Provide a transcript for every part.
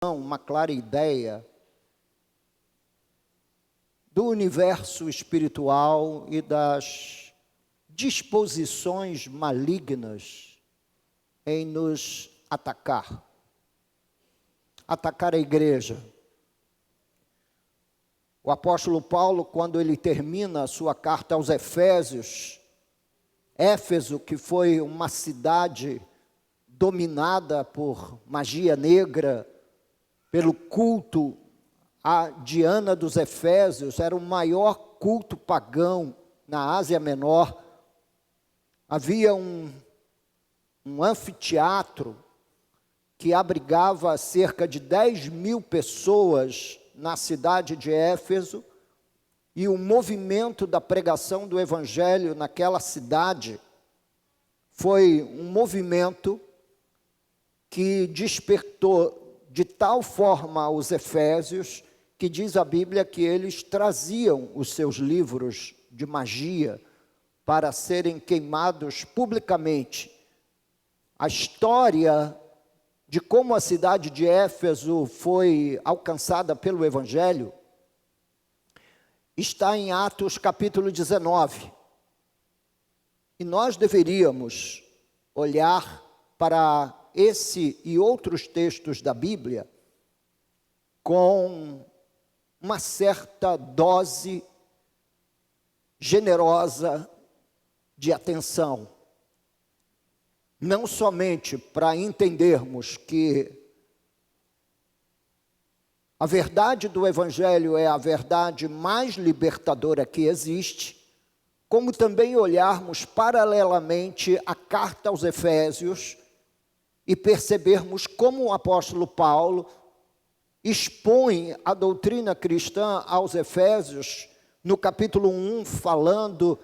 uma clara ideia do universo espiritual e das disposições malignas em nos atacar a igreja. O apóstolo Paulo, quando ele termina a sua carta aos Efésios, Éfeso, que foi uma cidade dominada por magia negra, pelo culto a Diana dos Efésios, era o maior culto pagão na Ásia Menor. Havia um anfiteatro que abrigava cerca de 10.000 pessoas na cidade de Éfeso, e o movimento da pregação do Evangelho naquela cidade foi um movimento que despertou de tal forma os efésios, que diz a Bíblia que eles traziam os seus livros de magia para serem queimados publicamente. A história de como a cidade de Éfeso foi alcançada pelo Evangelho está em Atos capítulo 19. E nós deveríamos olhar para esse e outros textos da Bíblia com uma certa dose generosa de atenção. Não somente para entendermos que a verdade do Evangelho é a verdade mais libertadora que existe, como também olharmos paralelamente a carta aos Efésios e percebermos como o apóstolo Paulo expõe a doutrina cristã aos Efésios, no capítulo 1, falando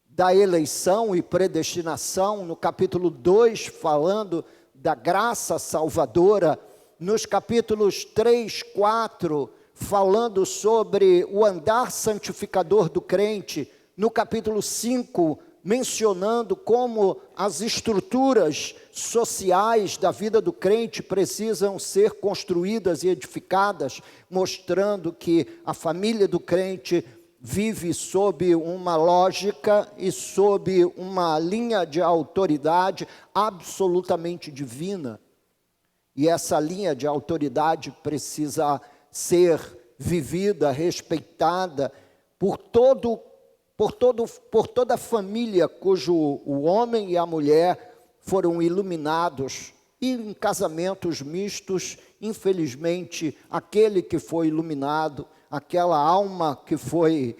da eleição e predestinação, no capítulo 2, falando da graça salvadora, nos capítulos 3, 4, falando sobre o andar santificador do crente, no capítulo 5, mencionando como as estruturas sociais da vida do crente precisam ser construídas e edificadas, mostrando que a família do crente vive sob uma lógica e sob uma linha de autoridade absolutamente divina. E essa linha de autoridade precisa ser vivida, respeitada por toda a família cujo o homem e a mulher foram iluminados, e em casamentos mistos, infelizmente, aquele que foi iluminado, aquela alma que foi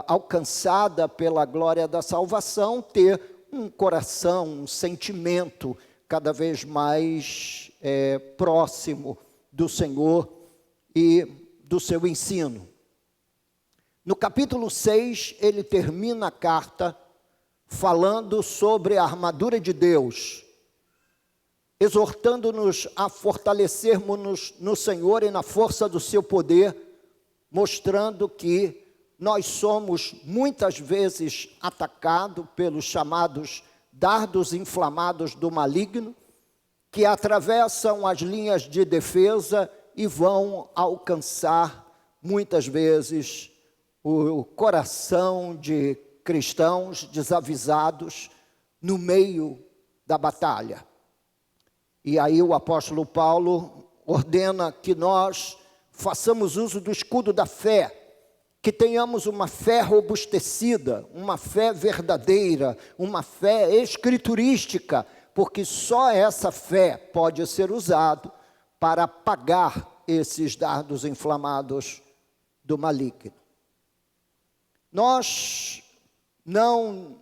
alcançada pela glória da salvação, ter um coração, um sentimento cada vez mais próximo do Senhor e do seu ensino. No capítulo 6, ele termina a carta falando sobre a armadura de Deus, exortando-nos a fortalecermos-nos no Senhor e na força do seu poder, mostrando que nós somos muitas vezes atacados pelos chamados dardos inflamados do maligno, que atravessam as linhas de defesa e vão alcançar muitas vezes o coração de cristãos desavisados no meio da batalha. E aí o apóstolo Paulo ordena que nós façamos uso do escudo da fé, que tenhamos uma fé robustecida, uma fé verdadeira, uma fé escriturística, porque só essa fé pode ser usada para apagar esses dardos inflamados do maligno. Nós não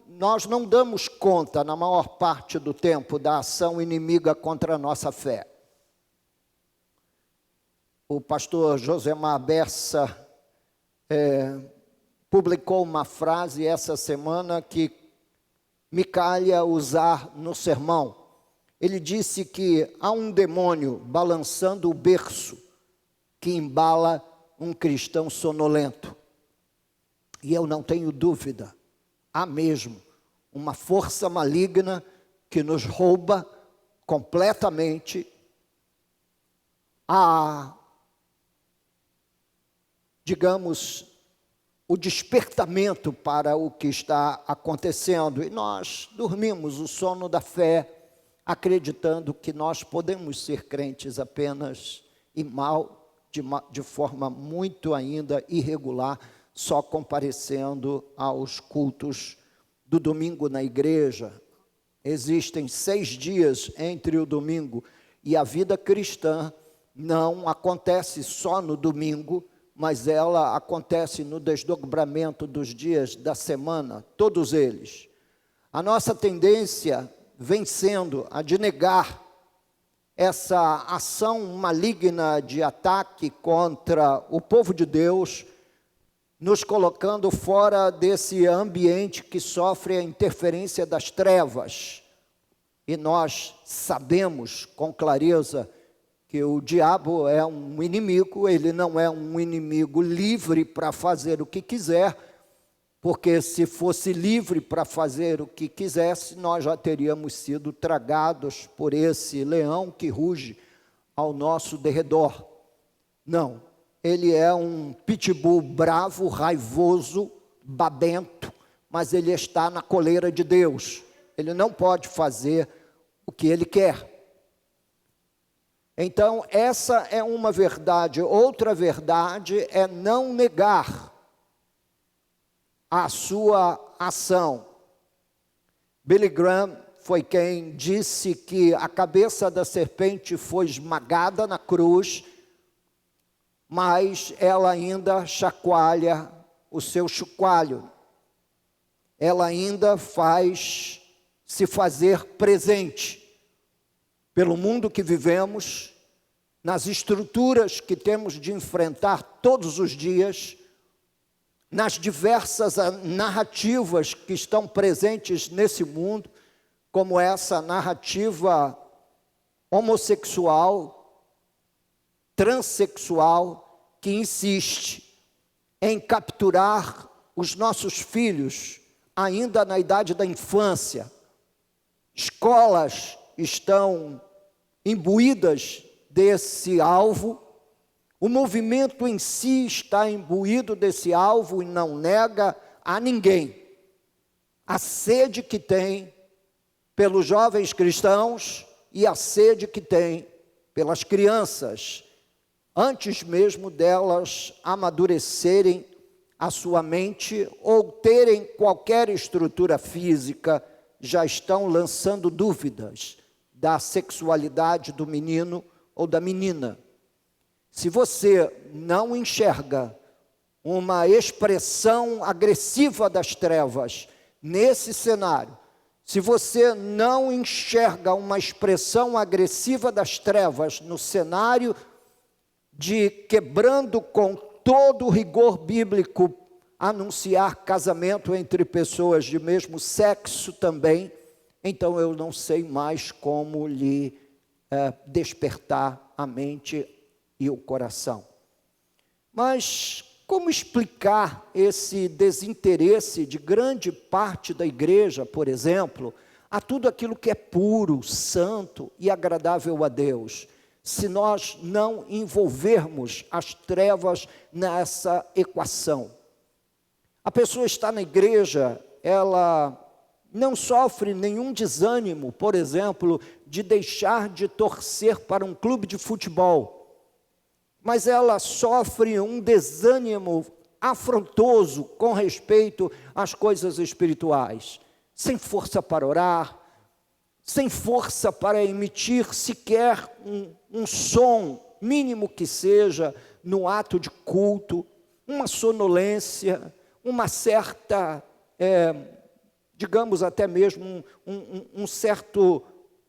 damos conta, na maior parte do tempo, da ação inimiga contra a nossa fé. O pastor Josemar Bessa publicou uma frase essa semana que me calha usar no sermão. Ele disse que há um demônio balançando o berço que embala um cristão sonolento. E eu não tenho dúvida, há mesmo uma força maligna que nos rouba completamente digamos, o despertamento para o que está acontecendo. E nós dormimos o sono da fé, acreditando que nós podemos ser crentes apenas e de forma muito ainda irregular, só comparecendo aos cultos do domingo na igreja. Existem 6 dias entre o domingo e a vida cristã não acontece só no domingo, mas ela acontece no desdobramento dos dias da semana, todos eles. A nossa tendência vem sendo a de negar essa ação maligna de ataque contra o povo de Deus, nos colocando fora desse ambiente que sofre a interferência das trevas. E nós sabemos com clareza que o diabo é um inimigo, ele não é um inimigo livre para fazer o que quiser, porque se fosse livre para fazer o que quisesse, nós já teríamos sido tragados por esse leão que ruge ao nosso derredor. Não, ele é um pitbull bravo, raivoso, babento, mas ele está na coleira de Deus. Ele não pode fazer o que ele quer. Então, essa é uma verdade. Outra verdade é não negar a sua ação. Billy Graham foi quem disse que a cabeça da serpente foi esmagada na cruz, mas ela ainda chacoalha o seu chocalho. Ela ainda faz se fazer presente pelo mundo que vivemos, nas estruturas que temos de enfrentar todos os dias, nas diversas narrativas que estão presentes nesse mundo, como essa narrativa homossexual, transexual, que insiste em capturar os nossos filhos ainda na idade da infância. Escolas estão imbuídas desse alvo, o movimento em si está imbuído desse alvo e não nega a ninguém a sede que tem pelos jovens cristãos e a sede que tem pelas crianças, antes mesmo delas amadurecerem a sua mente ou terem qualquer estrutura física, já estão lançando dúvidas da sexualidade do menino ou da menina. Se você não enxerga uma expressão agressiva das trevas nesse cenário, se você não enxerga uma expressão agressiva das trevas no cenário de quebrando com todo o rigor bíblico, anunciar casamento entre pessoas de mesmo sexo também, então eu não sei mais como lhe despertar a mente e o coração. Mas como explicar esse desinteresse de grande parte da igreja, por exemplo, a tudo aquilo que é puro, santo e agradável a Deus, se nós não envolvermos as trevas nessa equação? A pessoa está na igreja, ela não sofre nenhum desânimo, por exemplo, de deixar de torcer para um clube de futebol, mas ela sofre um desânimo afrontoso com respeito às coisas espirituais, sem força para orar, sem força para emitir sequer um som, mínimo que seja, no ato de culto, uma sonolência, uma certa, digamos até mesmo um certo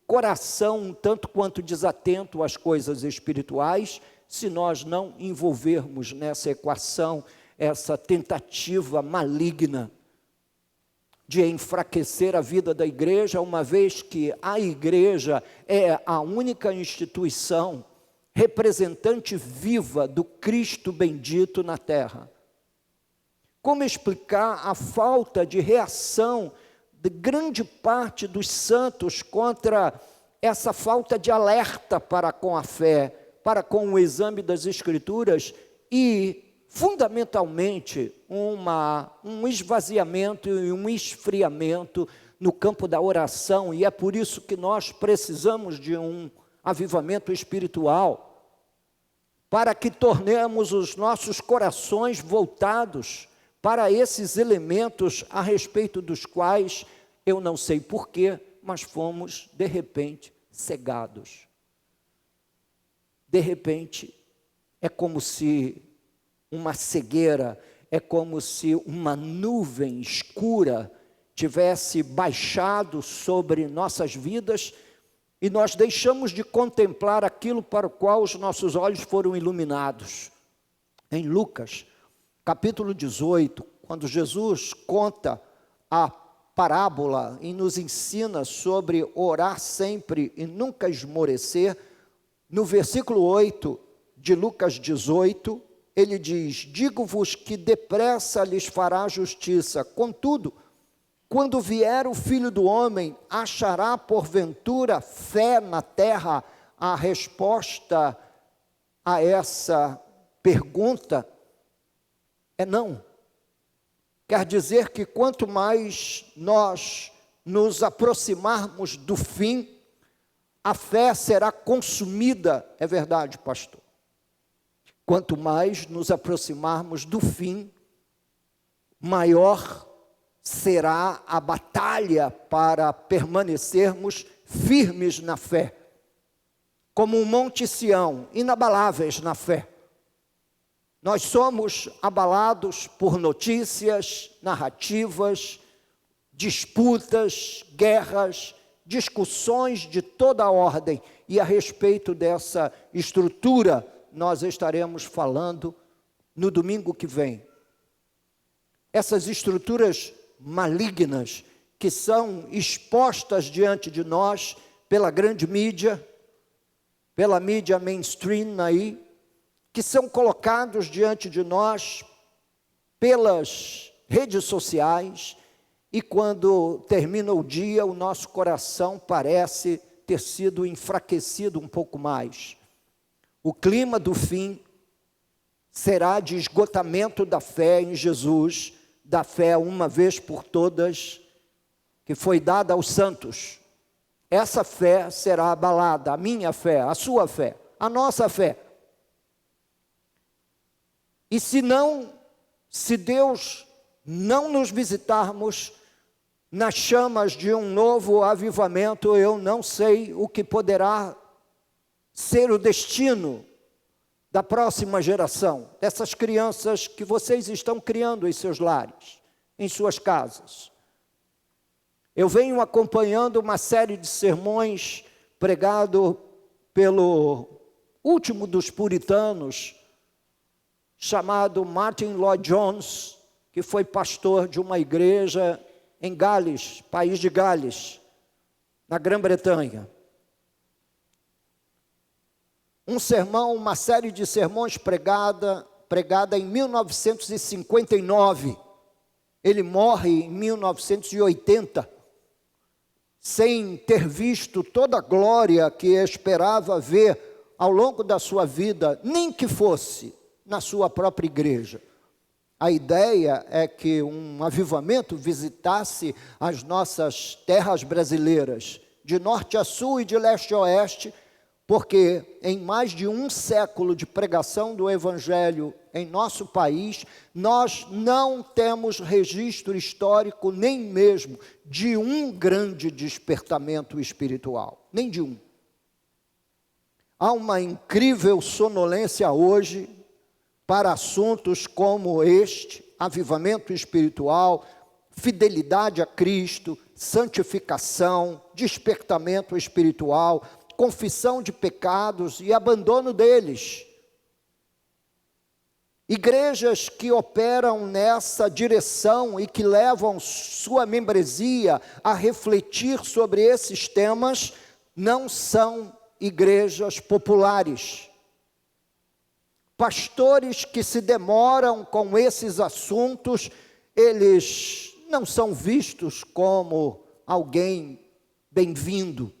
coração um tanto quanto desatento às coisas espirituais, se nós não envolvermos nessa equação essa tentativa maligna de enfraquecer a vida da igreja, uma vez que a igreja é a única instituição representante viva do Cristo bendito na terra. Como explicar a falta de reação de grande parte dos santos contra essa falta de alerta para com a fé, para com o exame das Escrituras e, fundamentalmente, um esvaziamento e um esfriamento no campo da oração, e é por isso que nós precisamos de um avivamento espiritual, para que tornemos os nossos corações voltados para esses elementos a respeito dos quais, eu não sei porquê, mas fomos, de repente, cegados. De repente, é como se uma cegueira, é como se uma nuvem escura tivesse baixado sobre nossas vidas e nós deixamos de contemplar aquilo para o qual os nossos olhos foram iluminados. Em Lucas, capítulo 18, quando Jesus conta a parábola e nos ensina sobre orar sempre e nunca esmorecer, no versículo 8 de Lucas 18, ele diz: digo-vos que depressa lhes fará justiça, contudo, quando vier o Filho do Homem, achará porventura fé na terra? A resposta a essa pergunta é não. Quer dizer que quanto mais nós nos aproximarmos do fim, a fé será consumida, é verdade, pastor. Quanto mais nos aproximarmos do fim, maior será a batalha para permanecermos firmes na fé, como um monte Sião, inabaláveis na fé. Nós somos abalados por notícias, narrativas, disputas, guerras, discussões de toda a ordem, e a respeito dessa estrutura nós estaremos falando no domingo que vem. Essas estruturas malignas que são expostas diante de nós pela grande mídia, pela mídia mainstream aí, que são colocados diante de nós pelas redes sociais, e quando termina o dia, o nosso coração parece ter sido enfraquecido um pouco mais. O clima do fim será de esgotamento da fé em Jesus, da fé uma vez por todas, que foi dada aos santos. Essa fé será abalada, a minha fé, a sua fé, a nossa fé. E se Deus não nos visitarmos nas chamas de um novo avivamento, eu não sei o que poderá ser o destino da próxima geração, dessas crianças que vocês estão criando em seus lares, em suas casas. Eu venho acompanhando uma série de sermões pregado pelo último dos puritanos, chamado Martin Lloyd Jones, que foi pastor de uma igreja em Gales, país de Gales, na Grã-Bretanha. Um sermão, uma série de sermões pregada em 1959. Ele morre em 1980, sem ter visto toda a glória que esperava ver ao longo da sua vida, nem que fosse na sua própria igreja. A ideia é que um avivamento visitasse as nossas terras brasileiras, de norte a sul e de leste a oeste, porque em mais de um século de pregação do Evangelho em nosso país, nós não temos registro histórico nem mesmo de um grande despertamento espiritual, nem de um. Há uma incrível sonolência hoje para assuntos como este: avivamento espiritual, fidelidade a Cristo, santificação, despertamento espiritual, confissão de pecados e abandono deles. Igrejas que operam nessa direção e que levam sua membresia a refletir sobre esses temas não são igrejas populares. Pastores que se demoram com esses assuntos, eles não são vistos como alguém bem-vindo.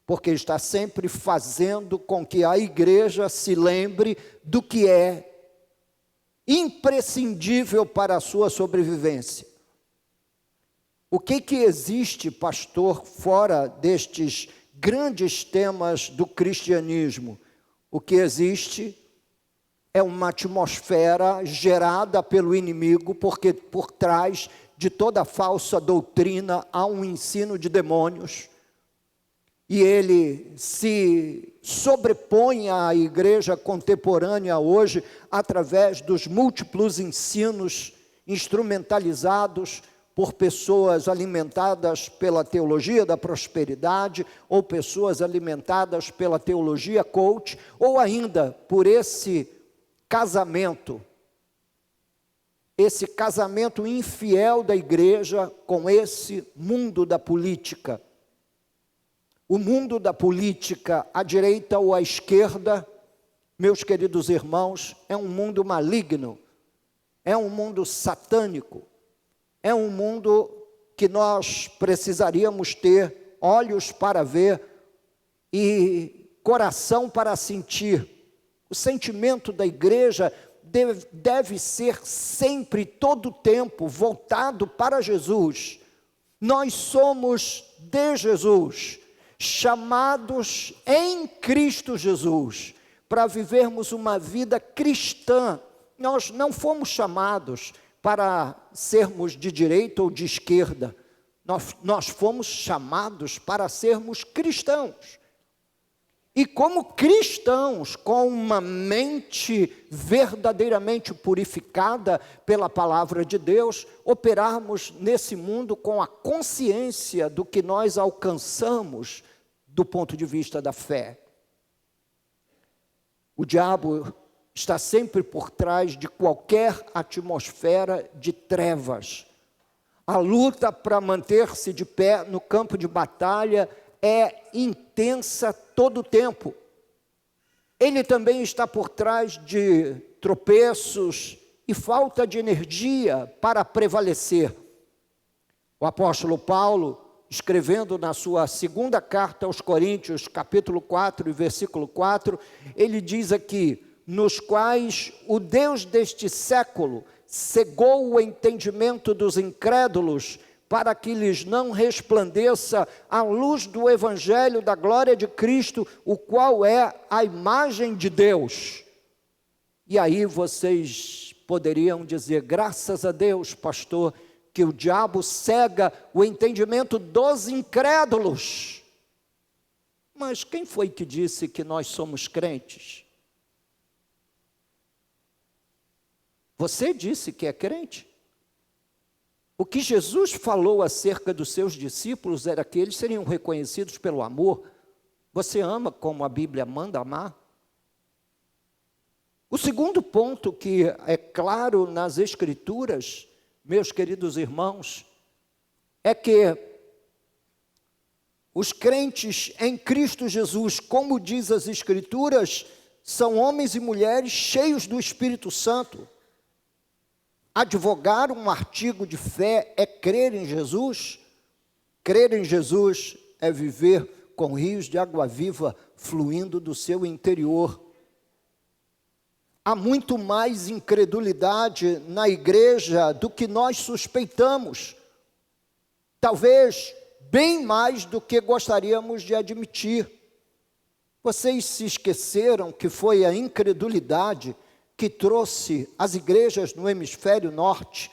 porque está sempre fazendo com que a igreja se lembre do que é imprescindível para a sua sobrevivência. O que existe, pastor, fora destes grandes temas do cristianismo? O que existe é uma atmosfera gerada pelo inimigo, porque por trás de toda falsa doutrina há um ensino de demônios, e ele se sobrepõe à igreja contemporânea hoje através dos múltiplos ensinos instrumentalizados por pessoas alimentadas pela teologia da prosperidade, ou pessoas alimentadas pela teologia coach, ou ainda por esse casamento infiel da igreja com esse mundo da política. O mundo da política, à direita ou à esquerda, meus queridos irmãos, é um mundo maligno, é um mundo satânico, é um mundo que nós precisaríamos ter olhos para ver e coração para sentir. O sentimento da igreja deve ser sempre, todo o tempo, voltado para Jesus. Nós somos de Jesus, chamados em Cristo Jesus, para vivermos uma vida cristã. Nós não fomos chamados para sermos de direita ou de esquerda, nós fomos chamados para sermos cristãos. E como cristãos, com uma mente verdadeiramente purificada pela palavra de Deus, operarmos nesse mundo com a consciência do que nós alcançamos do ponto de vista da fé. O diabo está sempre por trás de qualquer atmosfera de trevas. A luta para manter-se de pé no campo de batalha é intensa todo o tempo. Ele também está por trás de tropeços e falta de energia para prevalecer. O apóstolo Paulo, escrevendo na sua segunda carta aos Coríntios, capítulo 4 e versículo 4, ele diz aqui: nos quais o Deus deste século cegou o entendimento dos incrédulos, para que lhes não resplandeça a luz do evangelho da glória de Cristo, o qual é a imagem de Deus. E aí vocês poderiam dizer: graças a Deus, pastor, que o diabo cega o entendimento dos incrédulos. Mas quem foi que disse que nós somos crentes? Você disse que é crente. O que Jesus falou acerca dos seus discípulos era que eles seriam reconhecidos pelo amor. Você ama como a Bíblia manda amar? O segundo ponto que é claro nas Escrituras, meus queridos irmãos, é que os crentes em Cristo Jesus, como diz as Escrituras, são homens e mulheres cheios do Espírito Santo. Advogar um artigo de fé é crer em Jesus. Crer em Jesus é viver com rios de água viva fluindo do seu interior. Há muito mais incredulidade na igreja do que nós suspeitamos. Talvez bem mais do que gostaríamos de admitir. Vocês se esqueceram que foi a incredulidade que trouxe as igrejas no hemisfério norte,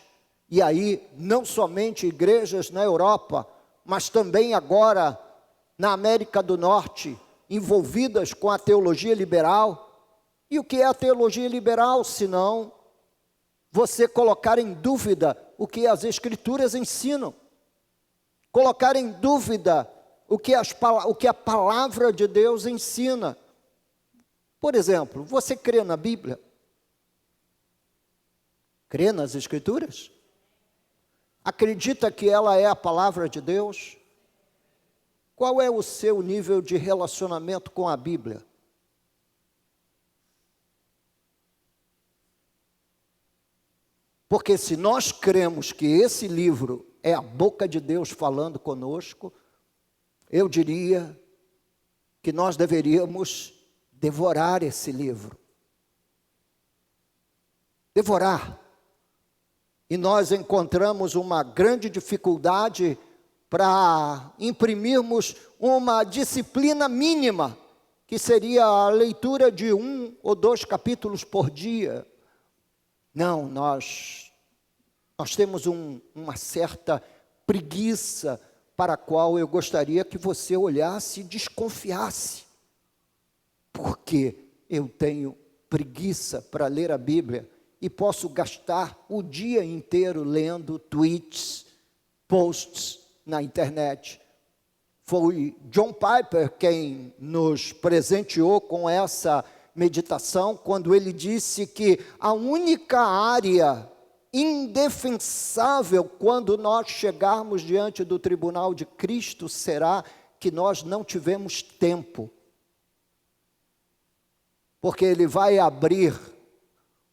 e aí não somente igrejas na Europa, mas também agora na América do Norte, envolvidas com a teologia liberal. E o que é a teologia liberal, senão você colocar em dúvida o que as Escrituras ensinam, colocar em dúvida o que a palavra de Deus ensina. Por exemplo, você crê na Bíblia? Crê nas Escrituras? Acredita que ela é a palavra de Deus? Qual é o seu nível de relacionamento com a Bíblia? Porque se nós cremos que esse livro é a boca de Deus falando conosco, eu diria que nós deveríamos devorar esse livro. Devorar. E nós encontramos uma grande dificuldade para imprimirmos uma disciplina mínima, que seria a leitura de 1 ou 2 capítulos por dia. Não, nós temos uma certa preguiça para a qual eu gostaria que você olhasse e desconfiasse. Porque eu tenho preguiça para ler a Bíblia e posso gastar o dia inteiro lendo tweets, posts na internet. Foi John Piper quem nos presenteou com essa meditação, quando ele disse que a única área indefensável quando nós chegarmos diante do tribunal de Cristo será que nós não tivemos tempo. Porque ele vai abrir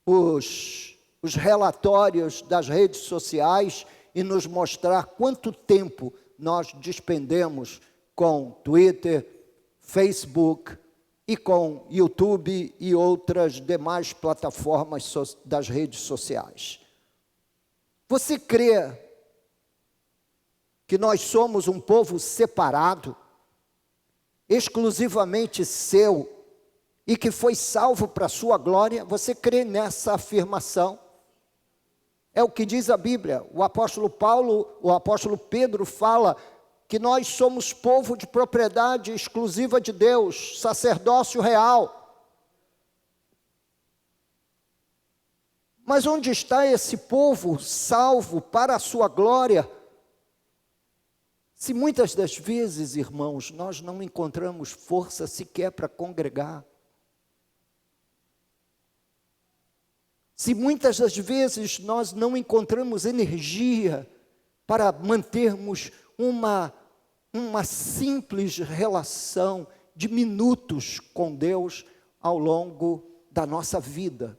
os relatórios das redes sociais e nos mostrar quanto tempo nós despendemos com Twitter, Facebook e com YouTube e outras demais plataformas das redes sociais. Você crê que nós somos um povo separado, exclusivamente seu, e que foi salvo para a sua glória? Você crê nessa afirmação? É o que diz a Bíblia. O apóstolo Pedro fala que nós somos povo de propriedade exclusiva de Deus, sacerdócio real. Mas onde está esse povo salvo para a sua glória? Se muitas das vezes, irmãos, nós não encontramos força sequer para congregar. Se muitas das vezes nós não encontramos energia para mantermos uma simples relação de minutos com Deus ao longo da nossa vida.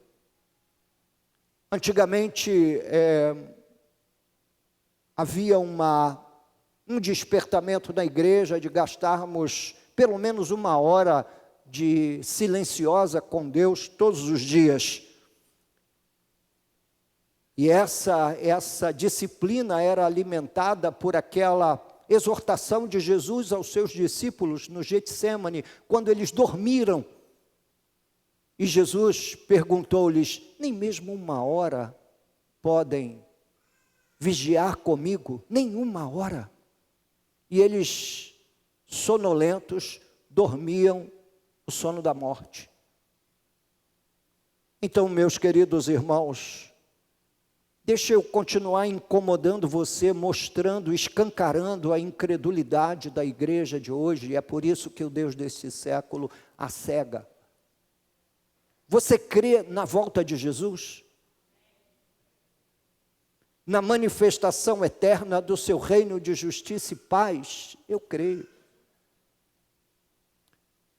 Antigamente havia um despertamento na igreja de gastarmos pelo menos 1 hora de silenciosa com Deus todos os dias. E essa disciplina era alimentada por aquela exortação de Jesus aos seus discípulos no Getsêmani, quando eles dormiram. E Jesus perguntou-lhes: nem mesmo 1 hora podem vigiar comigo? Nem 1 hora. E eles, sonolentos, dormiam o sono da morte. Então, meus queridos irmãos, deixa eu continuar incomodando você, mostrando, escancarando a incredulidade da igreja de hoje, e é por isso que o Deus desse século a cega. Você crê na volta de Jesus? Na manifestação eterna do seu reino de justiça e paz? Eu creio.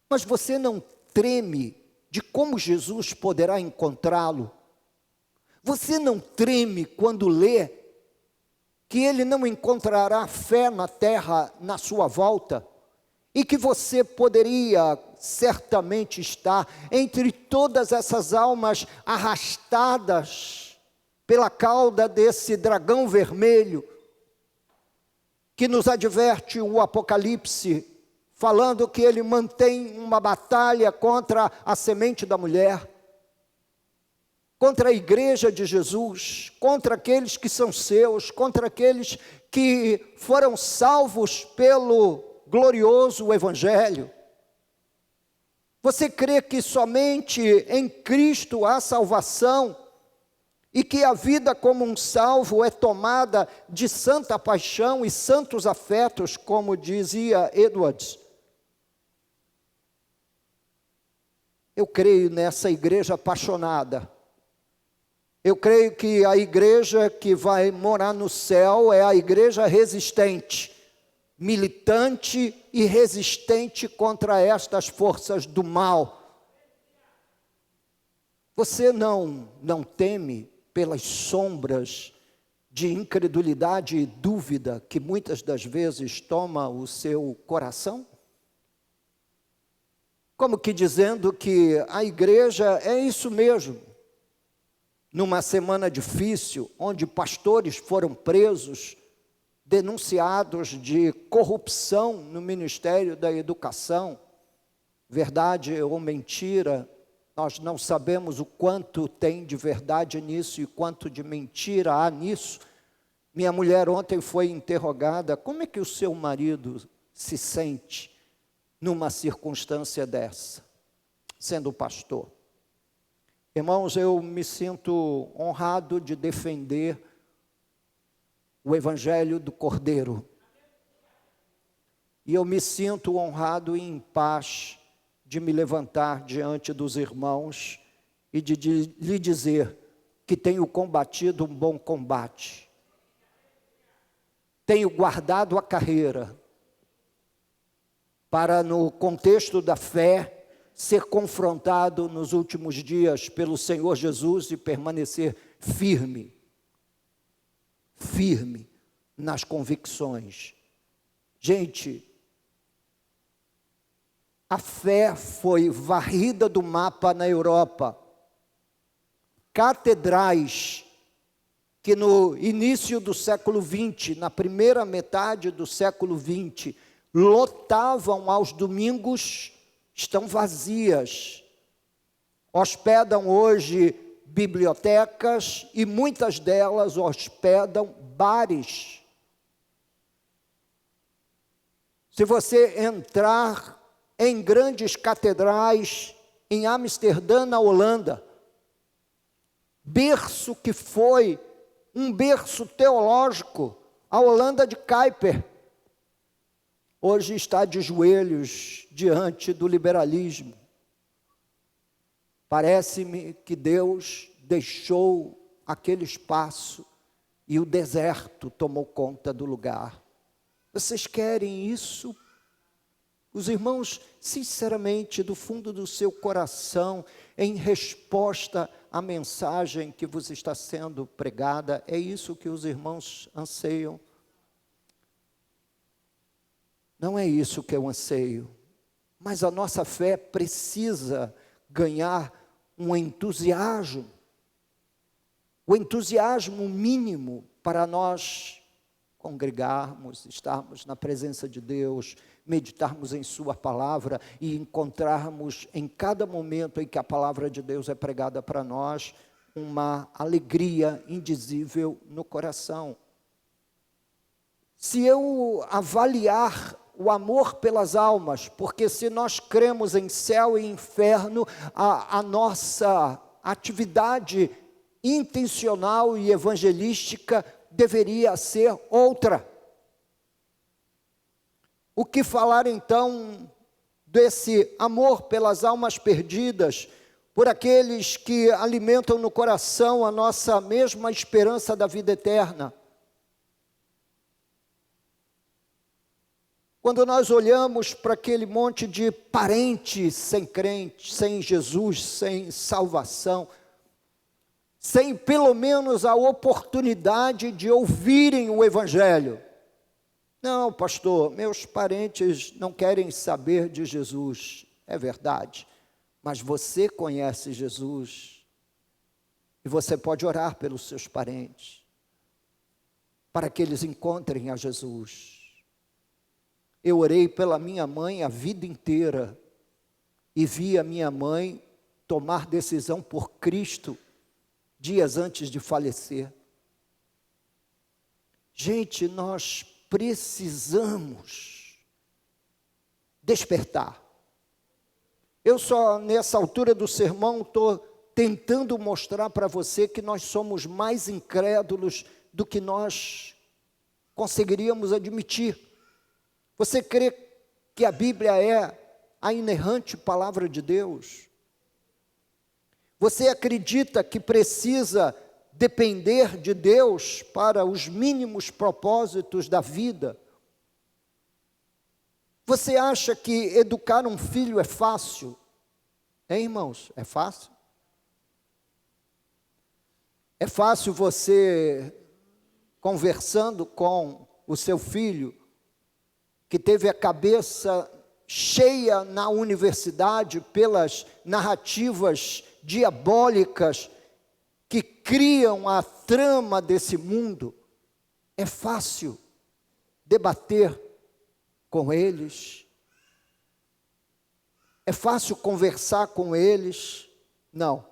Mas você não treme de como Jesus poderá encontrá-lo? Você não treme quando lê que ele não encontrará fé na terra na sua volta? E que você poderia certamente estar entre todas essas almas arrastadas pela cauda desse dragão vermelho, que nos adverte o Apocalipse, falando que ele mantém uma batalha contra a semente da mulher, contra a igreja de Jesus, contra aqueles que são seus, contra aqueles que foram salvos pelo glorioso Evangelho. Você crê que somente em Cristo há salvação e que a vida como um salvo é tomada de santa paixão e santos afetos, como dizia Edwards? Eu creio nessa igreja apaixonada. Eu creio que a igreja que vai morar no céu é a igreja resistente, militante e resistente contra estas forças do mal. Você não teme pelas sombras de incredulidade e dúvida que muitas das vezes toma o seu coração? Como que dizendo que a igreja é isso mesmo. Numa semana difícil, onde pastores foram presos, denunciados de corrupção no Ministério da Educação, verdade ou mentira, nós não sabemos o quanto tem de verdade nisso e quanto de mentira há nisso. Minha mulher ontem foi interrogada: como é que o seu marido se sente numa circunstância dessa, sendo pastor? Irmãos, eu me sinto honrado de defender o Evangelho do Cordeiro. E eu me sinto honrado e em paz de me levantar diante dos irmãos e de lhe dizer que tenho combatido um bom combate. Tenho guardado a carreira para, no contexto da fé, ser confrontado nos últimos dias pelo Senhor Jesus e permanecer firme nas convicções. Gente, a fé foi varrida do mapa na Europa. Catedrais que no início do século XX, na primeira metade do século XX, lotavam aos domingos, estão vazias. Hospedam hoje bibliotecas e muitas delas hospedam bares. Se você entrar em grandes catedrais, em Amsterdã, na Holanda, berço que foi um berço teológico, a Holanda de Kuyper, hoje está de joelhos diante do liberalismo. Parece-me que Deus deixou aquele espaço e o deserto tomou conta do lugar. Vocês querem isso? Os irmãos, sinceramente, do fundo do seu coração, em resposta à mensagem que vos está sendo pregada, é isso que os irmãos anseiam? Não é isso que eu anseio, mas a nossa fé precisa ganhar um entusiasmo, o entusiasmo mínimo para nós congregarmos, estarmos na presença de Deus, meditarmos em sua palavra e encontrarmos em cada momento em que a palavra de Deus é pregada para nós, uma alegria indizível no coração. Se eu avaliar o amor pelas almas, porque se nós cremos em céu e inferno, a nossa atividade intencional e evangelística deveria ser outra. O que falar então desse amor pelas almas perdidas, por aqueles que alimentam no coração a nossa mesma esperança da vida eterna? Quando nós olhamos para aquele monte de parentes sem crente, sem Jesus, sem salvação, sem pelo menos a oportunidade de ouvirem o Evangelho. Não, pastor, meus parentes não querem saber de Jesus. É verdade, mas você conhece Jesus e você pode orar pelos seus parentes, para que eles encontrem a Jesus. Eu orei pela minha mãe a vida inteira e vi a minha mãe tomar decisão por Cristo dias antes de falecer. Gente, nós precisamos despertar. Eu só nessa altura do sermão estou tentando mostrar para você que nós somos mais incrédulos do que nós conseguiríamos admitir. Você crê que a Bíblia é a inerrante palavra de Deus? Você acredita que precisa depender de Deus para os mínimos propósitos da vida? Você acha que educar um filho é fácil? Hein, irmãos? É fácil? É fácil você, conversando com o seu filho, que teve a cabeça cheia na universidade pelas narrativas diabólicas que criam a trama desse mundo, é fácil debater com eles, é fácil conversar com eles. Não.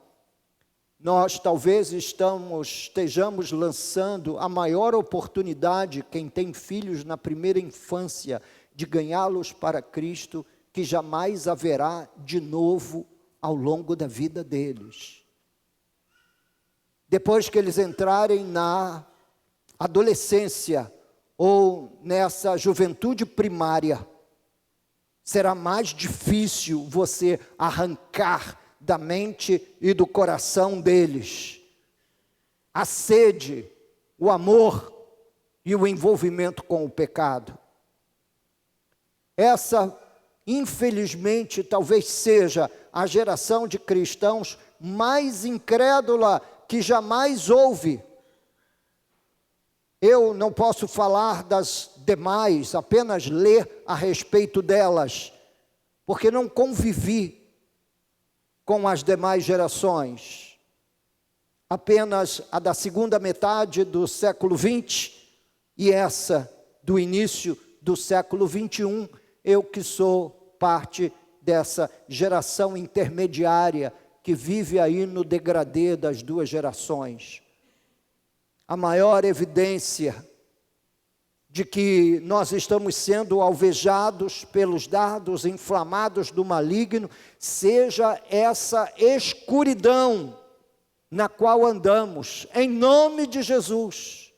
Nós talvez estejamos lançando a maior oportunidade, quem tem filhos na primeira infância, de ganhá-los para Cristo, que jamais haverá de novo ao longo da vida deles. Depois que eles entrarem na adolescência ou nessa juventude primária, será mais difícil você arrancar da mente e do coração deles a sede, o amor e o envolvimento com o pecado. Essa, infelizmente, talvez seja a geração de cristãos mais incrédula que jamais houve. Eu não posso falar das demais, apenas ler a respeito delas, porque não convivi com as demais gerações. Apenas a da segunda metade do século XX e essa do início do século XXI, eu que sou parte dessa geração intermediária que vive aí no degradê das duas gerações. A maior evidência de que nós estamos sendo alvejados pelos dardos inflamados do maligno, seja essa escuridão na qual andamos, em nome de Jesus.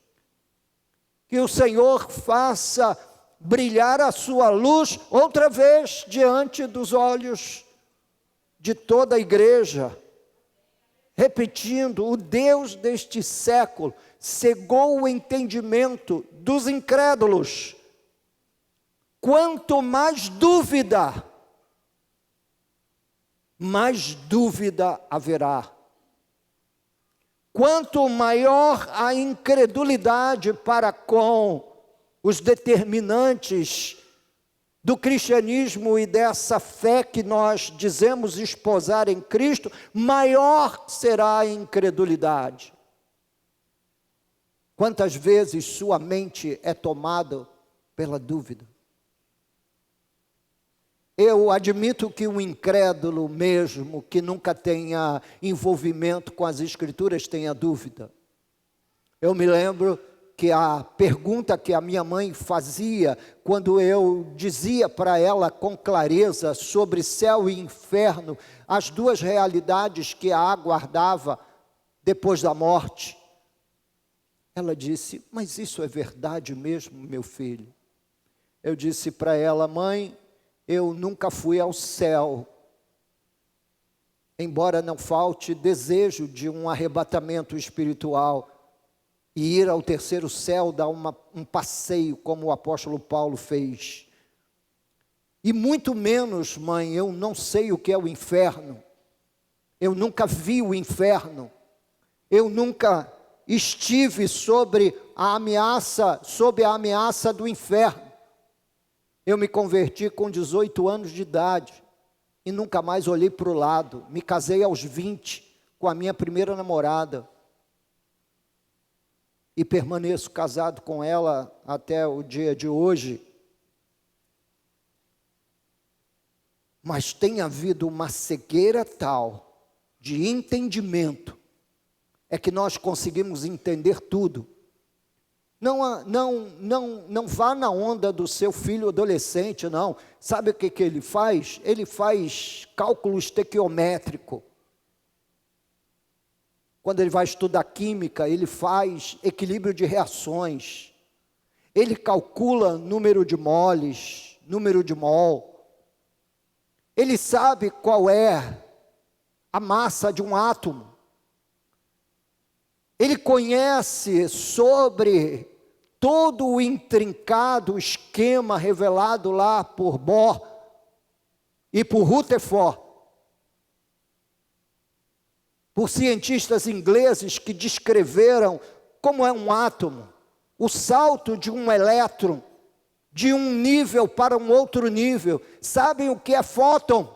Que o Senhor faça brilhar a sua luz outra vez diante dos olhos de toda a igreja. Repetindo, o Deus deste século cegou o entendimento dos incrédulos. Quanto mais dúvida haverá. Quanto maior a incredulidade para com os determinantes do cristianismo e dessa fé que nós dizemos esposar em Cristo, maior será a incredulidade. Quantas vezes sua mente é tomada pela dúvida? Eu admito que um incrédulo mesmo, que nunca tenha envolvimento com as Escrituras, tenha dúvida. Eu me lembro que a pergunta que a minha mãe fazia, quando eu dizia para ela com clareza sobre céu e inferno, as duas realidades que a aguardava depois da morte, ela disse: mas isso é verdade mesmo, meu filho? Eu disse para ela: mãe, eu nunca fui ao céu, embora não falte desejo de um arrebatamento espiritual, e ir ao terceiro céu, dar um passeio, como o apóstolo Paulo fez. E muito menos, mãe, eu não sei o que é o inferno. Eu nunca vi o inferno. Eu nunca estive sob a ameaça do inferno. Eu me converti com 18 anos de idade e nunca mais olhei para o lado. Me casei aos 20 com a minha primeira namorada. E permaneço casado com ela até o dia de hoje. Mas tem havido uma cegueira tal de entendimento, é que nós conseguimos entender tudo. Não vá na onda do seu filho adolescente, não. Sabe o que ele faz? Ele faz cálculo estequiométrico. Quando ele vai estudar química, ele faz equilíbrio de reações. Ele calcula número de moles, número de mol. Ele sabe qual é a massa de um átomo. Ele conhece sobre todo o intrincado esquema revelado lá por Bohr e por Rutherford, por cientistas ingleses que descreveram como é um átomo, o salto de um elétron de um nível para um outro nível. Sabem o que é fóton?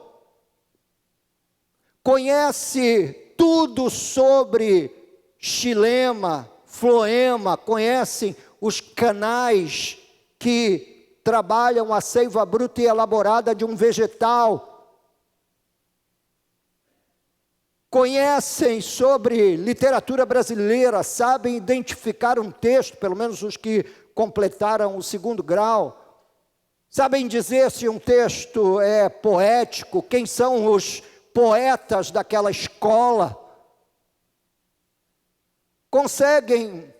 Conhece tudo sobre xilema, floema, conhecem os canais que trabalham a seiva bruta e elaborada de um vegetal. Conhecem sobre literatura brasileira, sabem identificar um texto, pelo menos os que completaram o 2º grau. Sabem dizer se um texto é poético, quem são os poetas daquela escola. Conseguem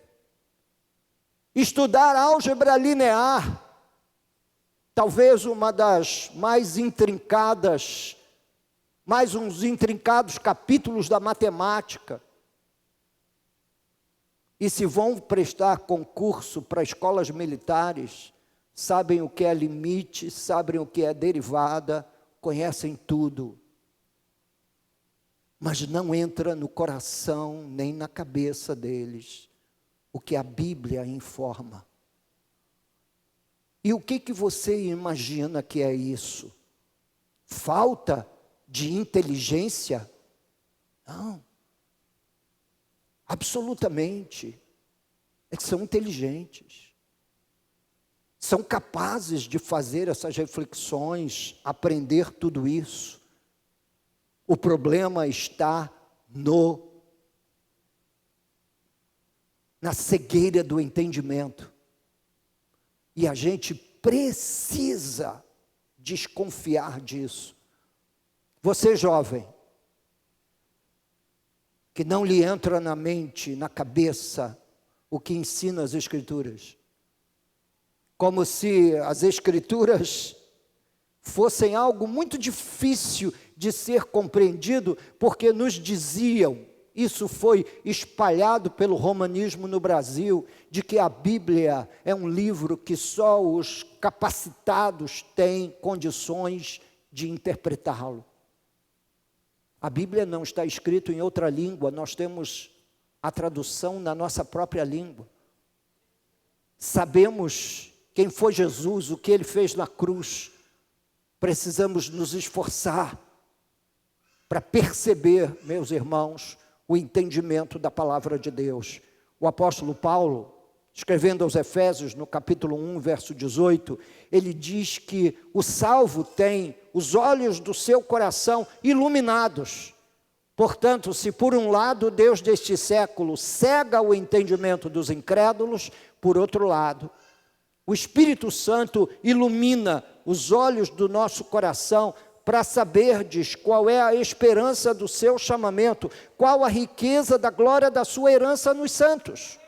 estudar álgebra linear, talvez uma das mais intrincadas, mais uns intrincados capítulos da matemática. E se vão prestar concurso para escolas militares, sabem o que é limite, sabem o que é derivada, conhecem tudo. Mas não entra no coração nem na cabeça deles o que a Bíblia informa. E o que você imagina que é isso? Falta de inteligência? Não. Absolutamente. É que são inteligentes. São capazes de fazer essas reflexões, aprender tudo isso. O problema está na cegueira do entendimento. E a gente precisa desconfiar disso. Você, jovem, que não lhe entra na mente, na cabeça, o que ensina as Escrituras. Como se as Escrituras fossem algo muito difícil de ser compreendido, porque nos diziam, isso foi espalhado pelo romanismo no Brasil, de que a Bíblia é um livro que só os capacitados têm condições de interpretá-lo. A Bíblia não está escrita em outra língua, nós temos a tradução na nossa própria língua. Sabemos quem foi Jesus, o que Ele fez na cruz. Precisamos nos esforçar para perceber, meus irmãos, o entendimento da palavra de Deus. O apóstolo Paulo, escrevendo aos Efésios, no capítulo 1, verso 18, ele diz que o salvo tem os olhos do seu coração iluminados. Portanto, se por um lado Deus deste século cega o entendimento dos incrédulos, por outro lado, o Espírito Santo ilumina os olhos do nosso coração para saberdes qual é a esperança do seu chamamento, qual a riqueza da glória da sua herança nos santos.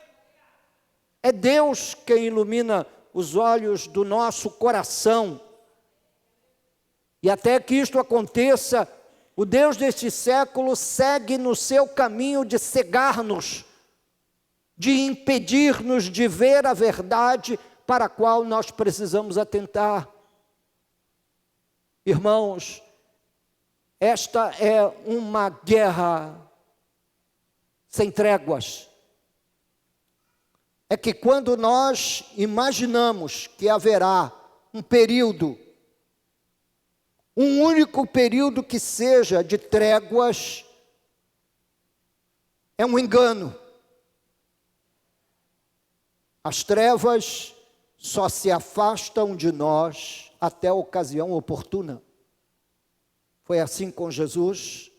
É Deus quem ilumina os olhos do nosso coração. E até que isto aconteça, o Deus deste século segue no seu caminho de cegar-nos, de impedir-nos de ver a verdade para a qual nós precisamos atentar. Irmãos, esta é uma guerra sem tréguas. É que quando nós imaginamos que haverá um período, um único período que seja de tréguas, é um engano. As trevas só se afastam de nós até a ocasião oportuna. Foi assim com Jesus,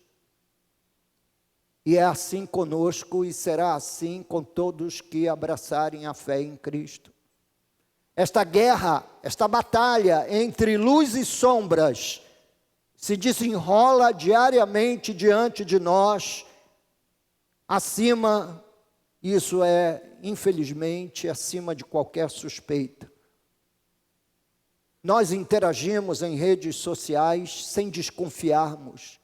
e é assim conosco, e será assim com todos que abraçarem a fé em Cristo. Esta guerra, esta batalha entre luz e sombras, se desenrola diariamente diante de nós, acima, isso é, infelizmente, acima de qualquer suspeita. Nós interagimos em redes sociais sem desconfiarmos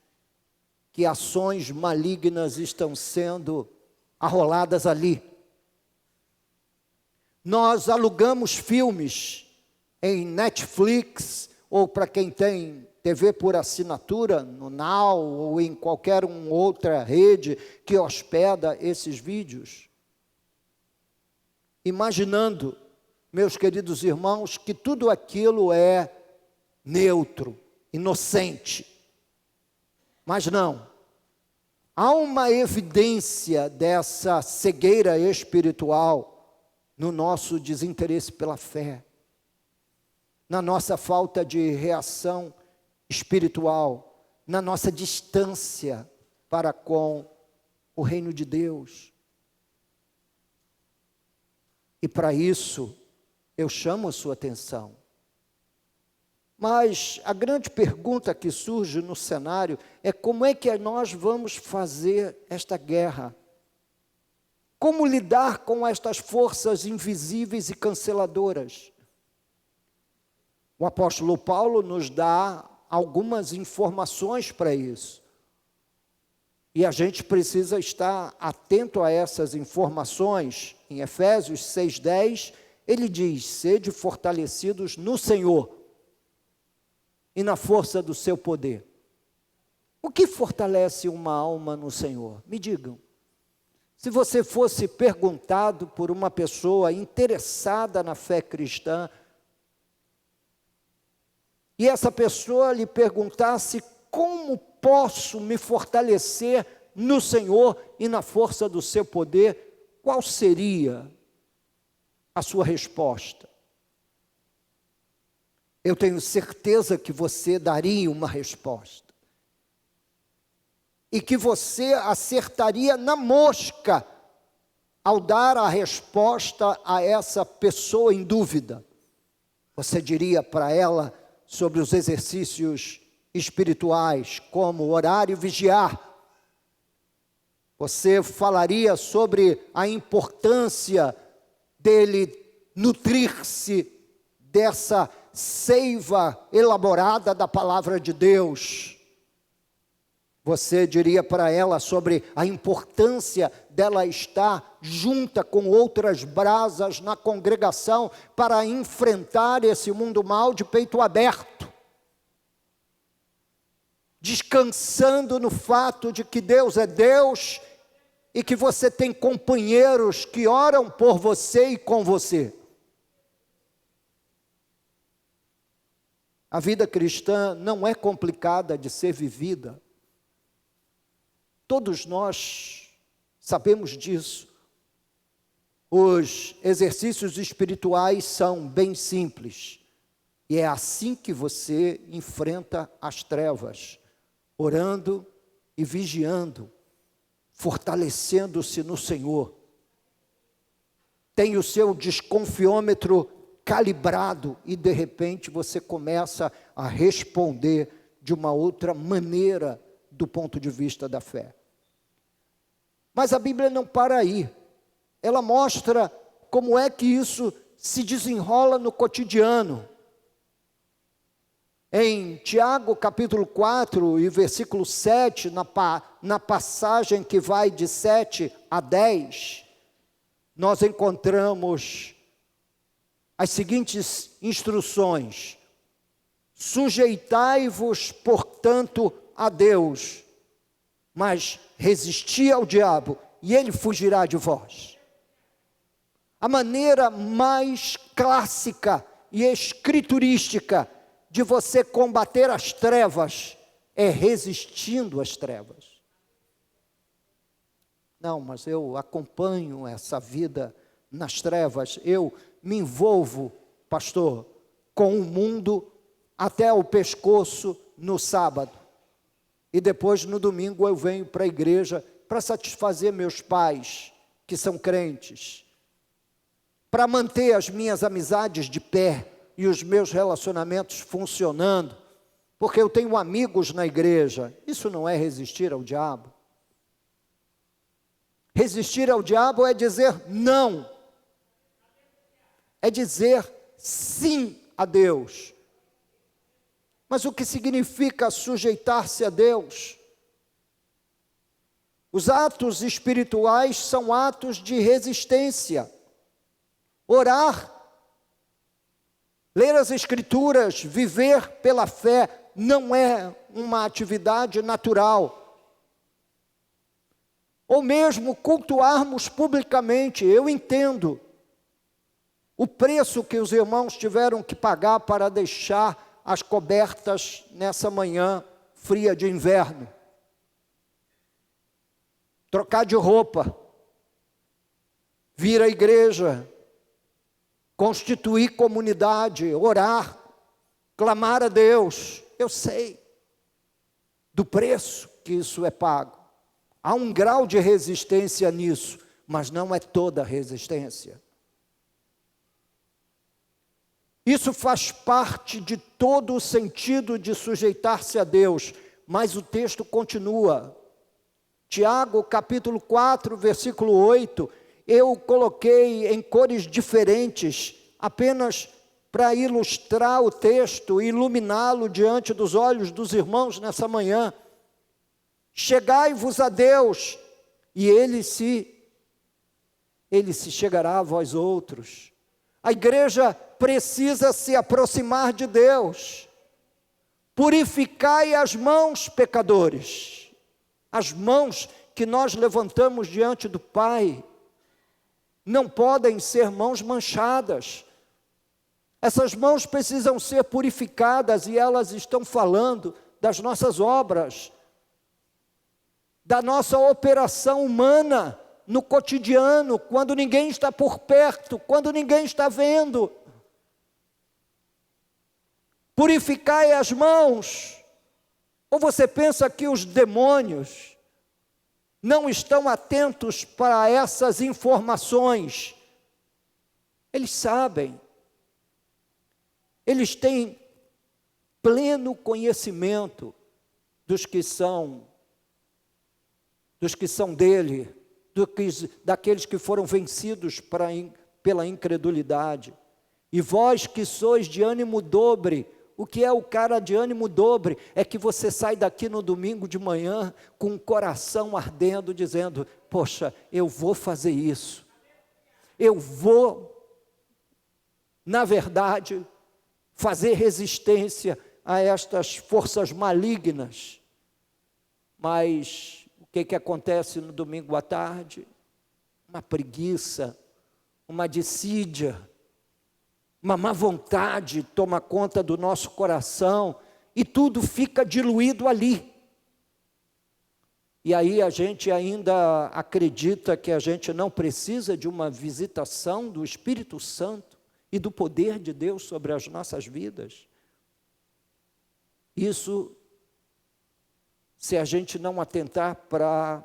que ações malignas estão sendo arroladas ali. Nós alugamos filmes em Netflix, ou para quem tem TV por assinatura, no Now, ou em qualquer outra rede que hospeda esses vídeos, imaginando meus queridos irmãos, que tudo aquilo é neutro, inocente. Mas não. Há uma evidência dessa cegueira espiritual no nosso desinteresse pela fé, na nossa falta de reação espiritual, na nossa distância para com o reino de Deus. E para isso, eu chamo a sua atenção. Mas a grande pergunta que surge no cenário é como é que nós vamos fazer esta guerra? Como lidar com estas forças invisíveis e canceladoras? O apóstolo Paulo nos dá algumas informações para isso. E a gente precisa estar atento a essas informações. Em Efésios 6:10, ele diz: sede fortalecidos no Senhor e na força do seu poder. O que fortalece uma alma no Senhor? Me digam. Se você fosse perguntado por uma pessoa interessada na fé cristã, e essa pessoa lhe perguntasse: como posso me fortalecer no Senhor e na força do seu poder, qual seria a sua resposta? Eu tenho certeza que você daria uma resposta. E que você acertaria na mosca ao dar a resposta a essa pessoa em dúvida. Você diria para ela sobre os exercícios espirituais, como orar e vigiar. Você falaria sobre a importância dele nutrir-se dessa seiva elaborada da palavra de Deus. Você diria para ela sobre a importância dela estar junta com outras brasas na congregação para enfrentar esse mundo mal de peito aberto, descansando no fato de que Deus é Deus e que você tem companheiros que oram por você e com você. A vida cristã não é complicada de ser vivida. Todos nós sabemos disso. Os exercícios espirituais são bem simples. E é assim que você enfrenta as trevas, orando e vigiando, fortalecendo-se no Senhor. Tem o seu desconfiômetro calibrado e de repente você começa a responder de uma outra maneira do ponto de vista da fé. Mas a Bíblia não para aí. Ela mostra como é que isso se desenrola no cotidiano. Em Tiago capítulo 4 e versículo 7, na passagem que vai de 7 a 10, nós encontramos as seguintes instruções: sujeitai-vos, portanto, a Deus, mas resisti ao diabo, e ele fugirá de vós. A maneira mais clássica e escriturística de você combater as trevas é resistindo às trevas. Não, mas eu acompanho essa vida nas trevas, eu me envolvo, pastor, com o mundo até o pescoço no sábado. E depois no domingo eu venho para a igreja para satisfazer meus pais, que são crentes, para manter as minhas amizades de pé e os meus relacionamentos funcionando, porque eu tenho amigos na igreja. Isso não é resistir ao diabo. Resistir ao diabo é dizer não, é dizer sim a Deus. Mas o que significa sujeitar-se a Deus? Os atos espirituais são atos de resistência. Orar, ler as Escrituras, viver pela fé, não é uma atividade natural. Ou mesmo cultuarmos publicamente, eu entendo. o preço que os irmãos tiveram que pagar para deixar as cobertas nessa manhã fria de inverno. Trocar de roupa, vir à igreja, constituir comunidade, orar, clamar a Deus. Eu sei do preço que isso é pago. Há um grau de resistência nisso, mas não é toda a resistência. Isso faz parte de todo o sentido de sujeitar-se a Deus, mas o texto continua. Tiago, capítulo 4, versículo 8, eu coloquei em cores diferentes, apenas para ilustrar o texto, iluminá-lo diante dos olhos dos irmãos nessa manhã. Chegai-vos a Deus, e Ele se chegará a vós outros. A igreja precisa se aproximar de Deus. Purificai as mãos, pecadores. As mãos que nós levantamos diante do Pai não podem ser mãos manchadas. Essas mãos precisam ser purificadas, e elas estão falando das nossas obras, da nossa operação humana no cotidiano, quando ninguém está por perto, quando ninguém está vendo. Purificai as mãos. Ou você pensa que os demônios não estão atentos para essas informações? Eles sabem. Eles têm pleno conhecimento dos que são dele, daqueles que foram vencidos pela incredulidade. E vós que sois de ânimo dobre. O que é o cara de ânimo dobre? É que você sai daqui no domingo de manhã com o coração ardendo, dizendo: poxa, eu vou fazer isso. Eu vou, na verdade, fazer resistência a estas forças malignas. Mas o que acontece no domingo à tarde? Uma preguiça, uma dissídia, uma má vontade toma conta do nosso coração, e tudo fica diluído ali. E aí a gente ainda acredita que a gente não precisa de uma visitação do Espírito Santo e do poder de Deus sobre as nossas vidas. Isso, se a gente não atentar para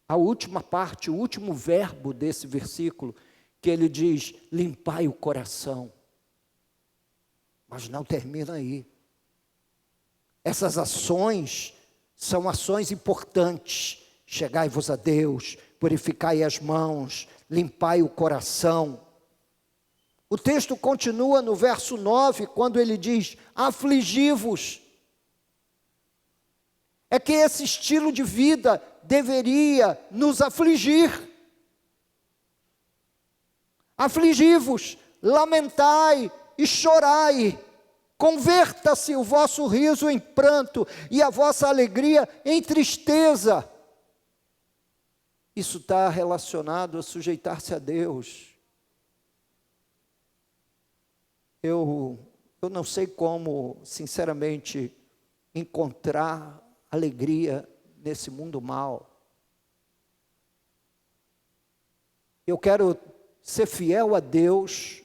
a última parte, o último verbo desse versículo, que ele diz: limpai o coração. Mas não termina aí. Essas ações são ações importantes. Chegai-vos a Deus, purificai as mãos, limpai o coração. O texto continua no verso 9, quando ele diz: afligi-vos. É que esse estilo de vida deveria nos afligir. Afligi-vos, lamentai e chorai, converta-se o vosso riso em pranto e a vossa alegria em tristeza. Isso está relacionado a sujeitar-se a Deus. Eu não sei como, sinceramente, encontrar alegria nesse mundo mau. Eu quero ser fiel a Deus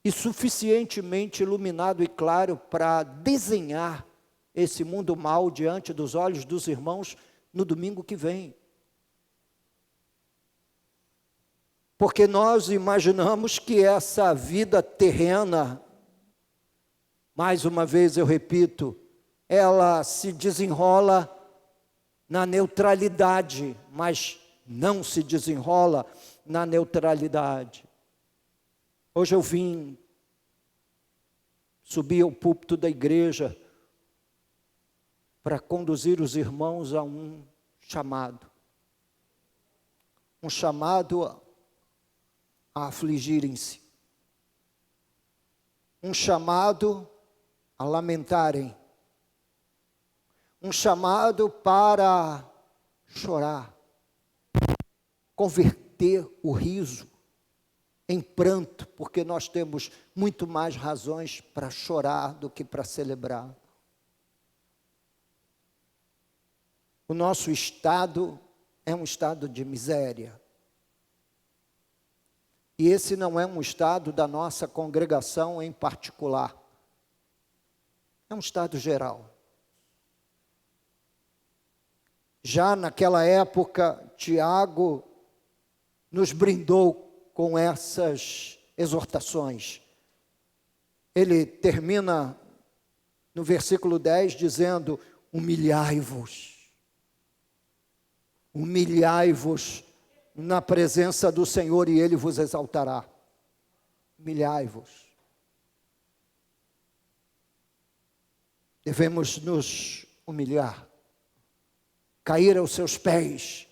e suficientemente iluminado e claro para desenhar esse mundo mau diante dos olhos dos irmãos no domingo que vem. Porque nós imaginamos que essa vida terrena, mais uma vez eu repito, ela se desenrola na neutralidade, mas não se desenrola na neutralidade. Hoje eu subi ao púlpito da igreja para conduzir os irmãos a um chamado a afligirem-se, um chamado a lamentarem, um chamado para chorar, manter o riso em pranto, porque nós temos muito mais razões para chorar do que para celebrar. O nosso estado é um estado de miséria. E esse não é um estado da nossa congregação em particular. É um estado geral. Já naquela época, Tiago nos brindou com essas exortações. Ele termina no versículo 10 dizendo: humilhai-vos. Humilhai-vos na presença do Senhor e Ele vos exaltará. Humilhai-vos. Devemos nos humilhar, cair aos seus pés,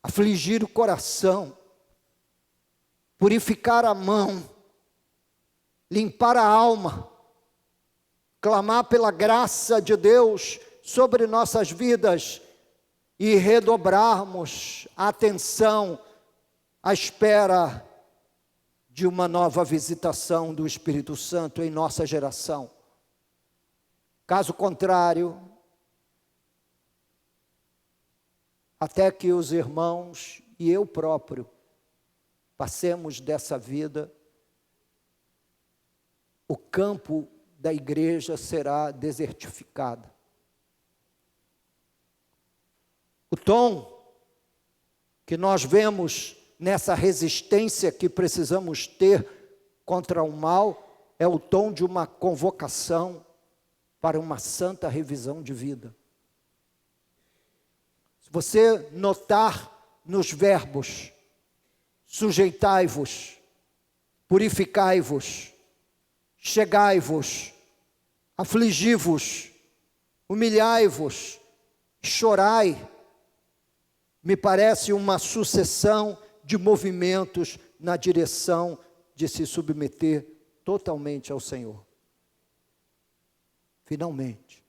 afligir o coração, purificar a mão, limpar a alma, clamar pela graça de Deus sobre nossas vidas e redobrarmos a atenção à espera de uma nova visitação do Espírito Santo em nossa geração. Caso contrário, até que os irmãos e eu próprio passemos dessa vida, o campo da igreja será desertificado. O tom que nós vemos nessa resistência que precisamos ter contra o mal é o tom de uma convocação para uma santa revisão de vida. Se você notar nos verbos, sujeitai-vos, purificai-vos, chegai-vos, afligi-vos, humilhai-vos, chorai, me parece uma sucessão de movimentos na direção de se submeter totalmente ao Senhor. Finalmente,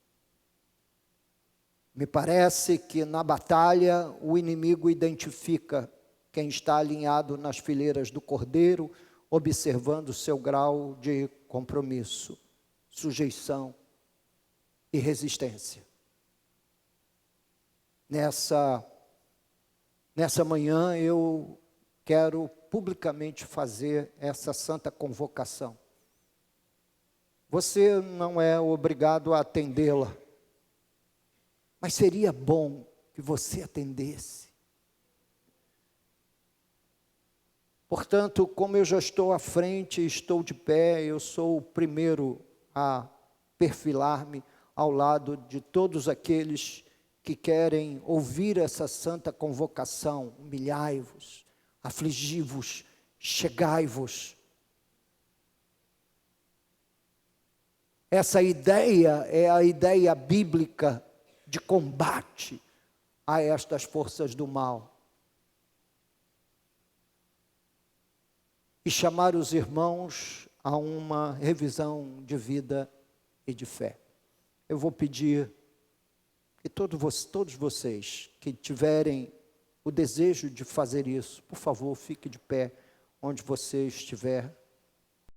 me parece que na batalha o inimigo identifica quem está alinhado nas fileiras do Cordeiro, observando o seu grau de compromisso, sujeição e resistência. Nessa manhã eu quero publicamente fazer essa santa convocação. Você não é obrigado a atendê-la, mas seria bom que você atendesse. Portanto, como eu já estou à frente, estou de pé, eu sou o primeiro a perfilar-me ao lado de todos aqueles que querem ouvir essa santa convocação. Humilhai-vos, afligi-vos, chegai-vos. Essa ideia é a ideia bíblica de combate a estas forças do mal. E chamar os irmãos a uma revisão de vida e de fé. Eu vou pedir que todos vocês que tiverem o desejo de fazer isso, por favor, fique de pé onde você estiver.